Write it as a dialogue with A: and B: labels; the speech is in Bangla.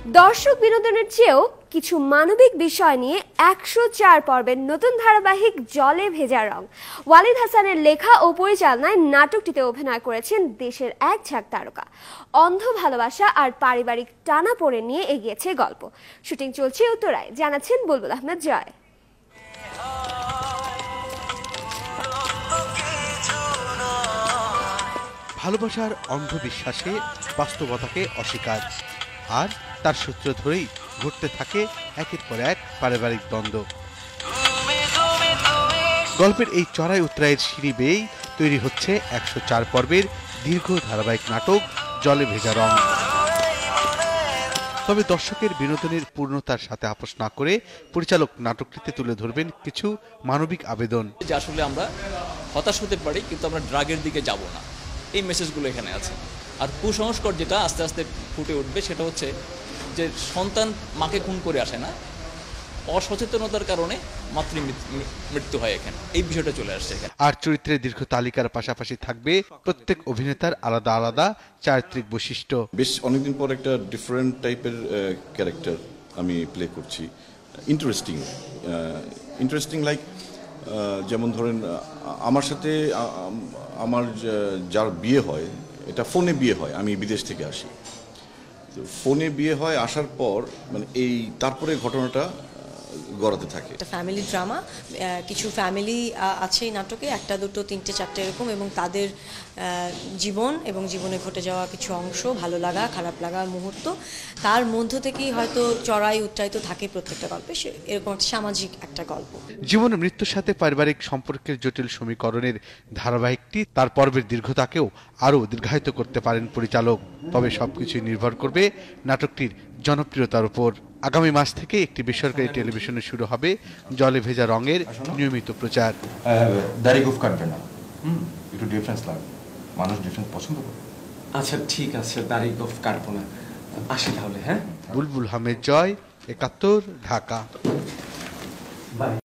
A: দর্শক বিনোদনের চেয়েও কিছু মানবিক বিষয় নিয়ে ১০৪ পর্বের নতুন ধারাবাহিক জলে ভেজা রং। ওয়ালিদ হাসানের লেখা ও পরিচালনায় নাটকটিতে অভিনয় করেছেন দেশের এক ঝাঁক তারকা। অন্ধ ভালোবাসা আর পারিবারিক টানাপোড়েন নিয়ে এগিয়েছে গল্প। শুটিং চলছে উত্তরায়, জানাচ্ছেন বুলবুল আহমেদ জয়।
B: ভালোবাসার অন্ধবিশ্বাসে বাস্তবতাকে অস্বীকার, আর তার সূত্র ধরেই ঘটতে থাকে একের পর এক পারিবারিক দ্বন্দ্ব। গল্পের এই চড়াই উতরাইয়ের সিঁড়ি বেয়েই তৈরি হচ্ছে ১০৪ পর্বের দীর্ঘ ধারাবাহিক নাটক জলে ভেজা রং। তবে দর্শকের বিনোদনের পূর্ণতার সাথে আপোষ না করে পরিচালক নাটকটিতে তুলে ধরবেন কিছু মানবিক আবেদন।
C: যে আসলে আমরা হতাশ হতে পারি, কিন্তু আমরা ড্রাগের দিকে যাব না, এই মেসেজগুলো এখানে আছে। আর কুসংস্কার যেটা আস্তে আস্তে ফুটে উঠবে সেটা হচ্ছে যে সন্তান মাকে খুন করে আসে না, অসচেতনতার কারণে মাতৃ মৃত্যু হয় এখানে, এই বিষয়টা চলে আসছে এখানে।
B: আর চরিত্রের দীর্ঘ তালিকার পাশাপাশি থাকবে প্রত্যেক অভিনেতার আলাদা আলাদা চারিত্রিক বৈশিষ্ট্য।
D: বেশ অনেকদিন পর একটা ডিফারেন্ট টাইপের ক্যারেক্টার আমি প্লে করছি। ইন্টারেস্টিং লাইক যেমন ধরেন আমার সাথে আমার যার বিয়ে হয়, এটা ফোনে বিয়ে হয়, আমি বিদেশ থেকে আসি, তো ফোনে বিয়ে হয়, আসার পর মানে এই তারপরে ঘটনাটা গড়াতে থাকে।
E: একটা ফ্যামিলি ড্রামা, কিছু ফ্যামিলি আছে এই নাটকে, একটা দুটো তিনটে চারটে এরকম, এবং তাদের জীবন এবং জীবনে ঘটে যাওয়া কিছু অংশ, ভালো লাগা খারাপ লাগার মুহূর্ত, তার মধ্য থেকেই হয়তো চড়াই উচ্চারিত থাকে প্রত্যেকটা গল্পে। এরকম একটা সামাজিক একটা গল্প।
B: জীবন মৃত্যুর সাথে পারিবারিক সম্পর্কের জটিল সমীকরণের ধারাবাহিকটি তার পর্বের দীর্ঘতাকেও আরও দীর্ঘায়িত করতে পারেন পরিচালক। তবে সবকিছুই নির্ভর করবে নাটকটির জনপ্রিয়তার উপর। আগামী মাস থেকে একটি বেসরকারি টেলিভিশনে শুরু হবে জলে ভেজা রঙের নিয়মিত প্রচার।
F: একটু ডিফারেন্স লাগবে, মানুষ ডিফারেন্স পছন্দ করে।
G: আচ্ছা ঠিক আছে, দাড়ি গোফ কাটবো না, আসি তাহলে। হ্যাঁ,
B: বুলবুল আহমেদ জয়, ৭১, ঢাকা।
G: বাই।